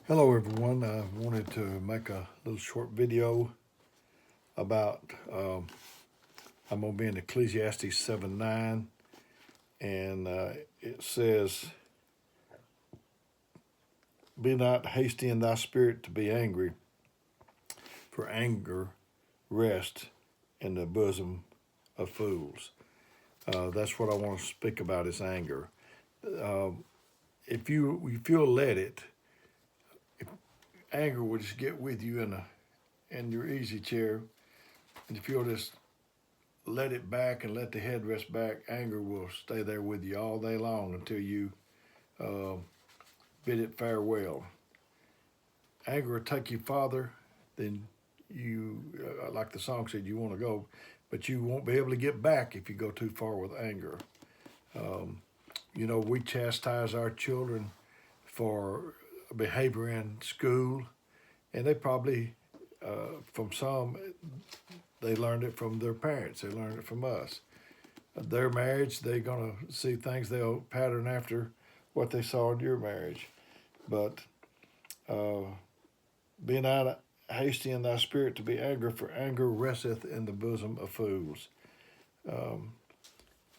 Hello, everyone. I wanted to make a little short video about. I'm going to be in Ecclesiastes 7:9, and it says, "Be not hasty in thy spirit to be angry, for anger rests in the bosom of fools." That's what I want to speak about is anger. Um, if you'll let it, if anger will just get with you in your easy chair, and if you'll just let it back and let the head rest back, anger will stay there with you all day long until you uh, bid it farewell. Anger will take you farther than you, like the song said, you want to go, but you won't be able to get back if you go too far with anger. Um, we chastise our children for behavior in school, and they probably, from some, they learned it from their parents, they learned it from us. Their marriage, they're going to see things they'll pattern after what they saw in your marriage. But uh, be not hasty in thy spirit to be angry, for anger resteth in the bosom of fools. Um,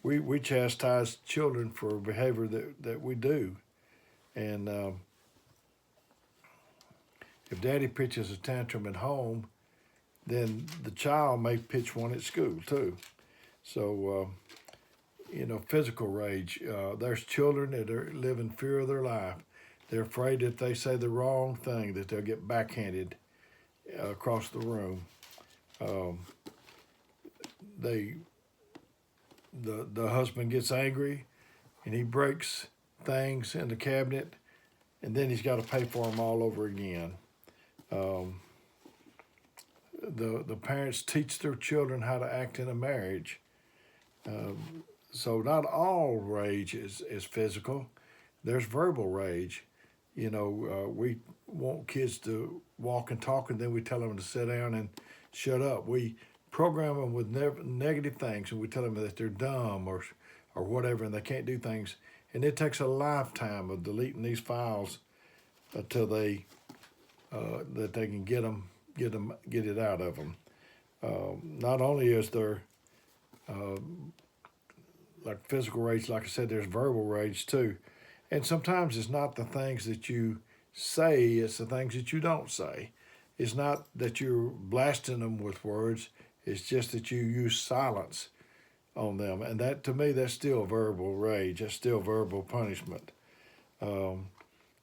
we chastise children for behavior that we do. And if daddy pitches a tantrum at home, then the child may pitch one at school too. So, physical rage. There's children that live in fear of their life. They're afraid that if they say the wrong thing, that they'll get backhanded across the room. Um, they, the husband gets angry, and he breaks things in the cabinet, and then he's got to pay for them all over again. Um, the parents teach their children how to act in a marriage. So not all rage is physical. There's verbal rage. We want kids to walk and talk, and then we tell them to sit down and shut up. We program them with negative things, and we tell them that they're dumb or whatever, and they can't do things. And it takes a lifetime of deleting these files until that they can get it out of them. Not only is there like physical rage, like I said, there's verbal rage too. And sometimes it's not the things that you say, it's the things that you don't say. It's not that you're blasting them with words, it's just that you use silence on them. And that, to me, that's still verbal rage, that's still verbal punishment. Um,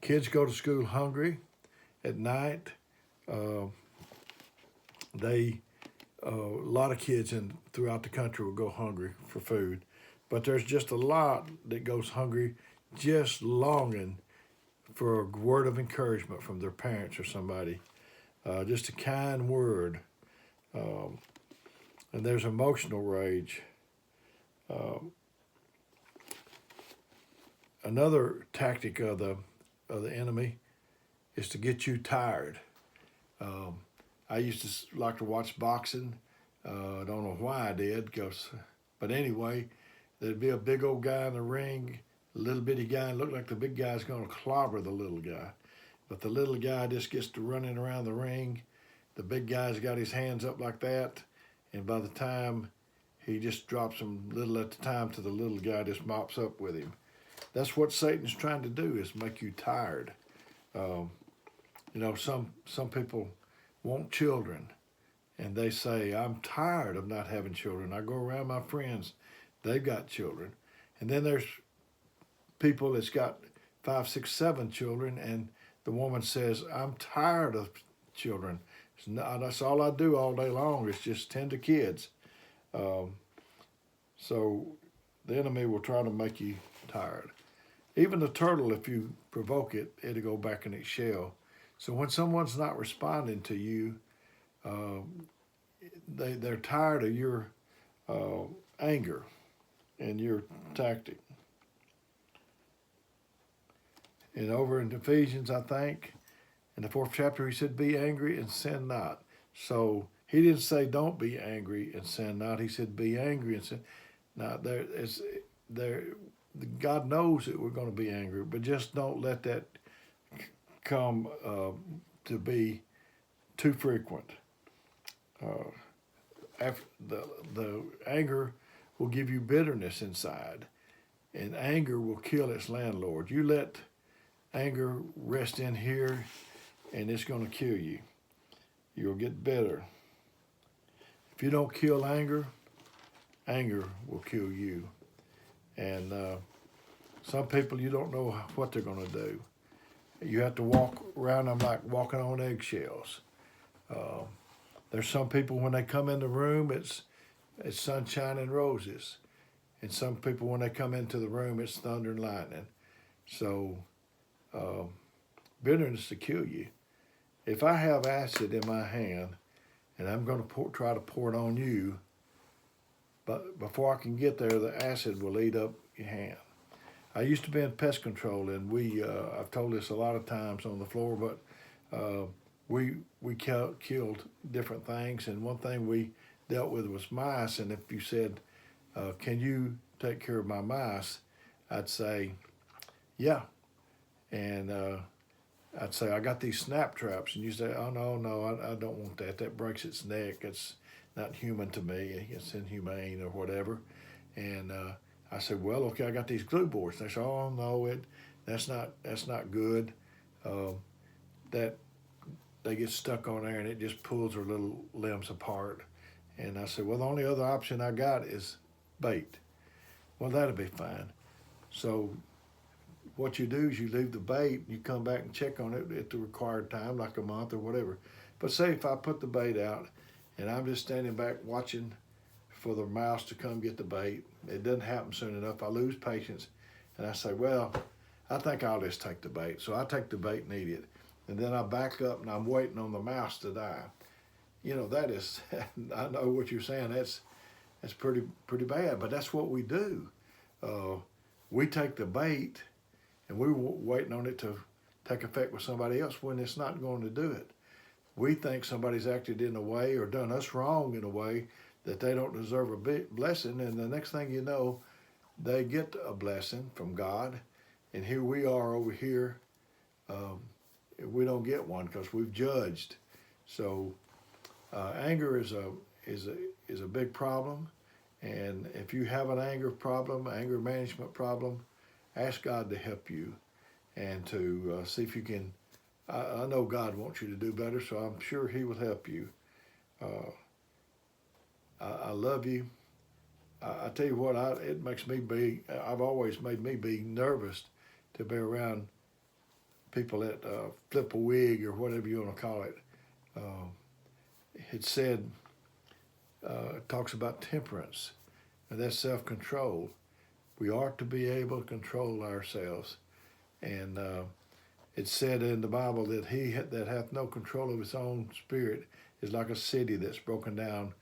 Kids go to school hungry at night. Uh, a lot of kids throughout the country will go hungry for food, but there's just a lot that goes hungry just longing for a word of encouragement from their parents or somebody, just a kind word. Um, and there's emotional rage. Um, Another tactic of the enemy is to get you tired. Um, I used to like to watch boxing. I don't know why I did, but anyway, there'd be a big old guy in the ring, a little bitty guy, and looked like the big guy's going to clobber the little guy. But the little guy just gets to running around the ring. The big guy's got his hands up like that, and by the time he just drops them little at a time till the little guy just mops up with him. That's what Satan's trying to do, is make you tired. Um, some people want children, and they say, I'm tired of not having children. I go around my friends, they've got children. And then there's people that's got 5, 6, 7 children, and the woman says, I'm tired of children. That's all I do all day long is just tend to kids. Um, so the enemy will try to make you tired. Even the turtle, if you provoke it, it'll go back in its shell. So when someone's not responding to you, um, they're tired of your uh, anger and your tactic. And over in Ephesians, I think, in the 4th chapter, he said, be angry and sin not. So he didn't say don't be angry and sin not. He said be angry and sin. Now, God knows that we're going to be angry, but just don't let that become to be too frequent. After the anger will give you bitterness inside, and anger will kill its landlord. You let anger rest in here, and it's going to kill you. You'll get bitter. If you don't kill anger, anger will kill you. And some people, you don't know what they're going to do. You have to walk around them like walking on eggshells. There's some people, when they come in the room, it's sunshine and roses. And some people, when they come into the room, it's thunder and lightning. So bitterness to kill you. If I have acid in my hand and I'm going to try to pour it on you, but before I can get there, the acid will eat up your hand. I used to be in pest control, and I've told this a lot of times on the floor, but we killed different things, and one thing we dealt with was mice. And if you said, can you take care of my mice? I'd say, yeah. And I'd say, I got these snap traps. And you say, oh, no, I don't want that. That breaks its neck. It's not human to me. It's inhumane or whatever. And I said, well, okay, I got these glue boards. They said, oh, no, that's not good. That they get stuck on there and it just pulls their little limbs apart. And I said, well, the only other option I got is bait. Well, that'll be fine. So what you do is you leave the bait, you come back and check on it at the required time, like a month or whatever. But say if I put the bait out and I'm just standing back watching for the mouse to come get the bait, it doesn't happen soon enough, I lose patience, and I say, well, I think I'll just take the bait. So I take the bait and eat it. And then I back up and I'm waiting on the mouse to die. You know, that is, I know what you're saying, that's pretty bad, but that's what we do. We take the bait and we're waiting on it to take effect with somebody else when it's not going to do it. We think somebody's acted in a way or done us wrong in a way that they don't deserve a blessing, and the next thing you know, they get a blessing from God, and here we are over here. We don't get one because we've judged. So anger is a big problem, and if you have an anger problem, anger management problem, ask God to help you and to see if you can. I know God wants you to do better, so I'm sure He will help you. I love you. I tell you what, it makes me I've always made me be nervous to be around people that flip a wig or whatever you want to call it. It said, it talks about temperance, and that's self-control. We are to be able to control ourselves. And it said in the Bible that he that hath no control of his own spirit is like a city that's broken down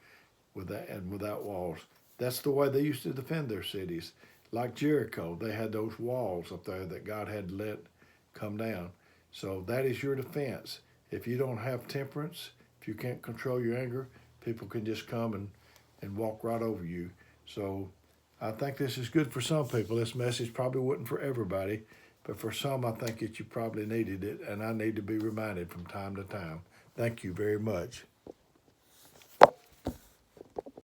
without walls. That's the way they used to defend their cities. Like Jericho, they had those walls up there that God had to let come down. So that is your defense. If you don't have temperance, if you can't control your anger, people can just come and walk right over you. So I think this is good for some people. This message probably wasn't for everybody, but for some, I think that you probably needed it, and I need to be reminded from time to time. Thank you very much.